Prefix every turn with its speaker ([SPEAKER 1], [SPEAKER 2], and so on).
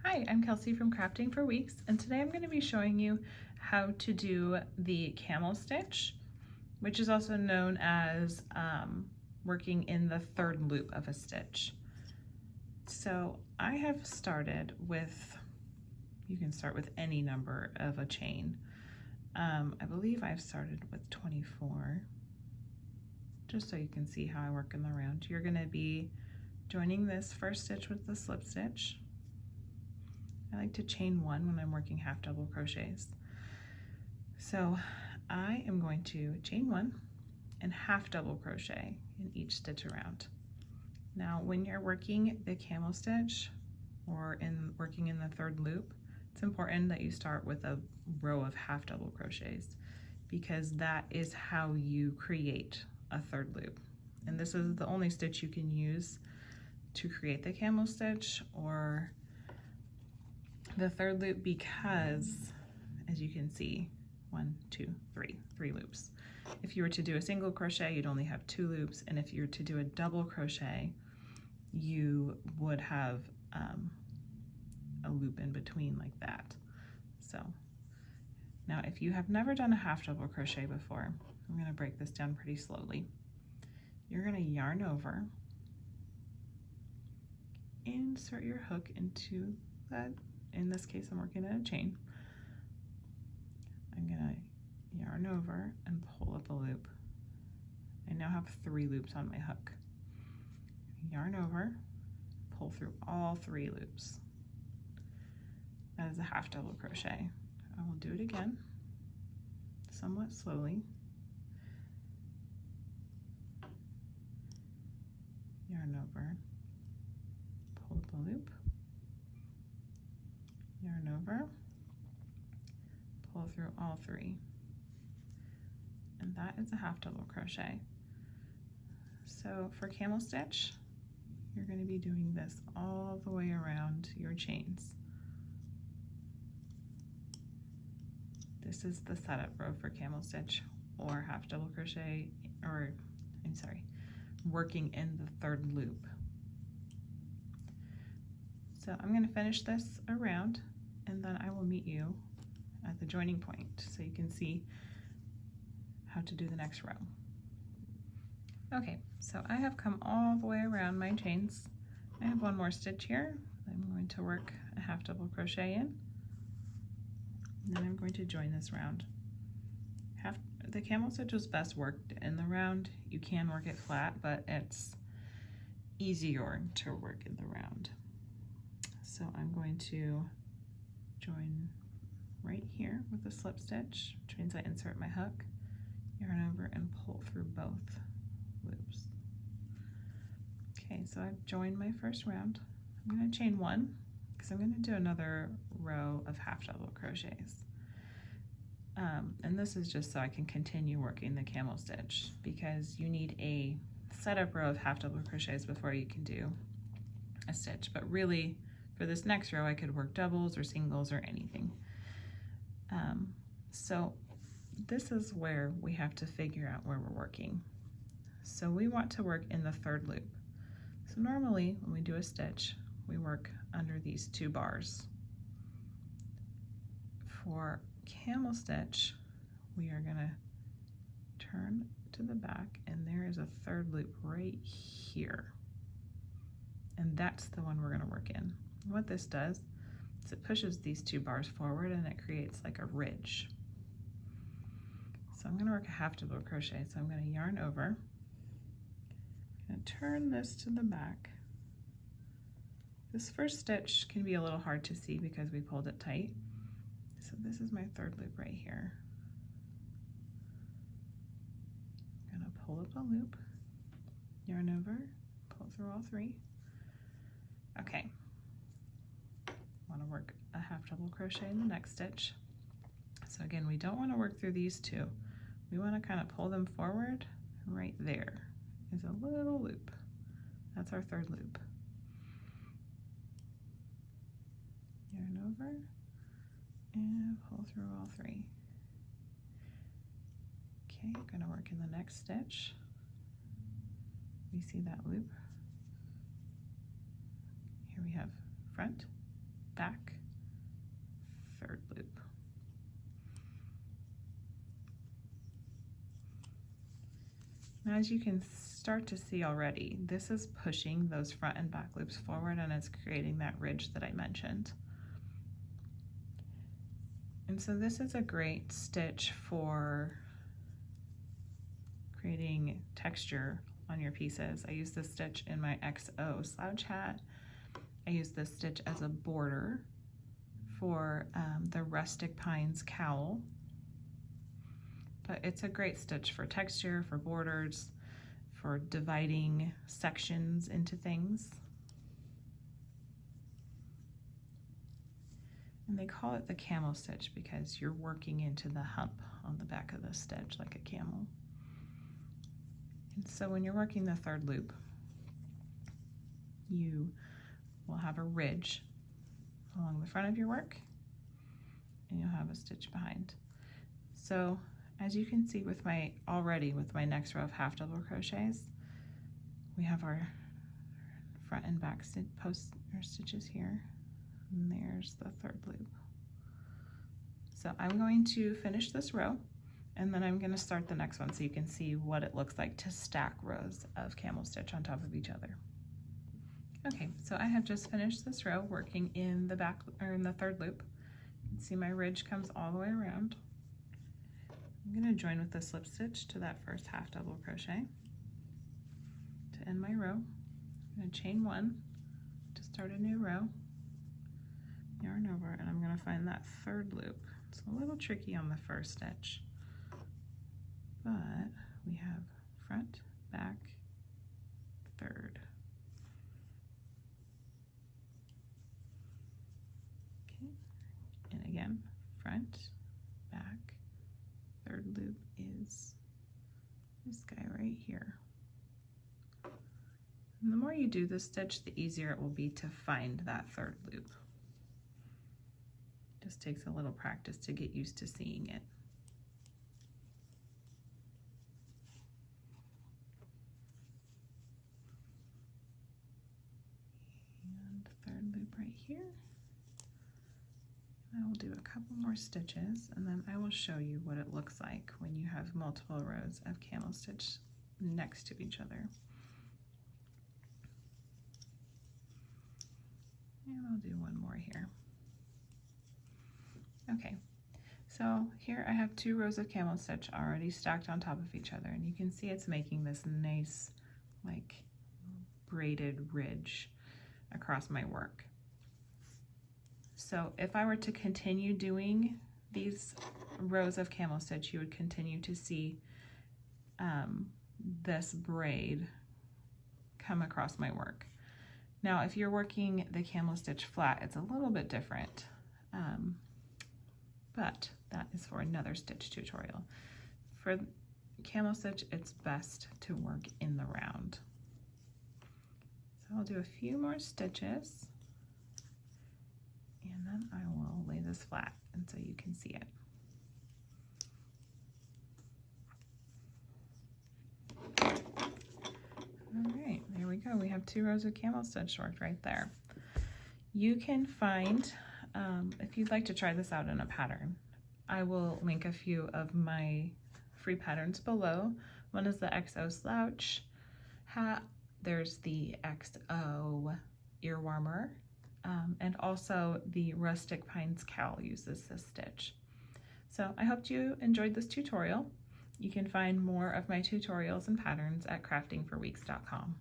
[SPEAKER 1] Hi, I'm Kelsey from Crafting for Weeks, and today I'm going to be showing you how to do the camel stitch, which is also known as working in the third loop of a stitch. So I have started with, you can start with any number of a chain. I believe I've started with 24, just so you can see how I work in the round. You're going to be joining this first stitch with the slip stitch. I like to chain one when I'm working half double crochets. So I am going to chain one and half double crochet in each stitch around. Now when you're working the camel stitch or working in the third loop, it's important that you start with a row of half double crochets because that is how you create a third loop. And this is the only stitch you can use to create the camel stitch or the third loop because, as you can see, 1, 2, 3, 3 loops. If you were to do a single crochet, you'd only have 2 loops, and if you were to do a double crochet, you would have a loop in between like that. So now if you have never done a half double crochet before, I'm going to break this down pretty slowly. You're going to yarn over, insert your hook into that. In this case, I'm working in a chain. I'm gonna yarn over and pull up a loop. I now have 3 loops on my hook. Yarn over, pull through all 3 loops. That is a half double crochet. I will do it again, somewhat slowly. Yarn over, pull up a loop. Yarn over, pull through all 3, and that is a half double crochet. So for camel stitch, you're going to be doing this all the way around your chains. This is the setup row for camel stitch or half double crochet, or I'm sorry, working in the third loop. So I'm going to finish this around, and then I will meet you at the joining point so you can see how to do the next row. Okay, so I have come all the way around my chains. I have one more stitch here. I'm going to work a half double crochet in, and then I'm going to join this round. The camel stitch is best worked in the round. You can work it flat, but it's easier to work in the round. So I'm going to join right here with a slip stitch, which means I insert my hook, yarn over, and pull through both loops. Okay, so I've joined my first round. I'm going to chain one because I'm going to do another row of half double crochets. And this is just so I can continue working the camel stitch because you need a setup row of half double crochets before you can do a stitch, but really for this next row, I could work doubles or singles or anything. So this is where we have to figure out where we're working. So we want to work in the third loop. So normally when we do a stitch, we work under these 2 bars. For camel stitch, we are gonna turn to the back, and there is a third loop right here. And that's the one we're gonna work in. What this does is it pushes these 2 bars forward and it creates like a ridge. So I'm going to work a half double crochet. So I'm going to yarn over, I'm going to turn this to the back. This first stitch can be a little hard to see because we pulled it tight. So this is my third loop right here. I'm going to pull up a loop, yarn over, pull through all 3. Okay. Want to work a half double crochet in the next stitch. So again, we don't want to work through these 2. We want to kind of pull them forward. Right there is a little loop. That's our third loop. Yarn over and pull through all 3. Okay, I'm going to work in the next stitch. We see that loop. Here we have front, back, third loop. Now, as you can start to see already, this is pushing those front and back loops forward, and it's creating that ridge that I mentioned. And so this is a great stitch for creating texture on your pieces. I use this stitch in my XO slouch hat. I use this stitch as a border for the Rustic Pines cowl. But it's a great stitch for texture, for borders, for dividing sections into things. And they call it the camel stitch because you're working into the hump on the back of the stitch like a camel. And so when you're working the third loop, you will have a ridge along the front of your work, and you'll have a stitch behind. So as you can see with my next row of half double crochets, we have our front and back stitches here, and there's the third loop. So I'm going to finish this row, and then I'm going to start the next one so you can see what it looks like to stack rows of camel stitch on top of each other. Okay, so I have just finished this row working in the back, or in the third loop. You can see my ridge comes all the way around. I'm going to join with the slip stitch to that first half double crochet to end my row. I'm going to chain one to start a new row, yarn over, and I'm going to find that third loop. It's a little tricky on the first stitch, but we have front, back, third. Okay, and again, front, back, third loop is this guy right here. And the more you do this stitch, the easier it will be to find that third loop. Just takes a little practice to get used to seeing it. And third loop right here. I will do a couple more stitches, and then I will show you what it looks like when you have multiple rows of camel stitch next to each other. And I'll do one more here. Okay, so here I have 2 rows of camel stitch already stacked on top of each other, and you can see it's making this nice, like, braided ridge across my work. So if I were to continue doing these rows of camel stitch, you would continue to see this braid come across my work. Now, if you're working the camel stitch flat, it's a little bit different, but that is for another stitch tutorial. For camel stitch, it's best to work in the round. So I'll do a few more stitches, and then I will lay this flat, and so you can see it. All right, there we go. We have 2 rows of camel stitch worked right there. You can find, if you'd like to try this out in a pattern, I will link a few of my free patterns below. One is the XO slouch hat. There's the XO ear warmer, and also the Rustic Pines cowl uses this stitch. So I hope you enjoyed this tutorial. You can find more of my tutorials and patterns at craftingforweeks.com.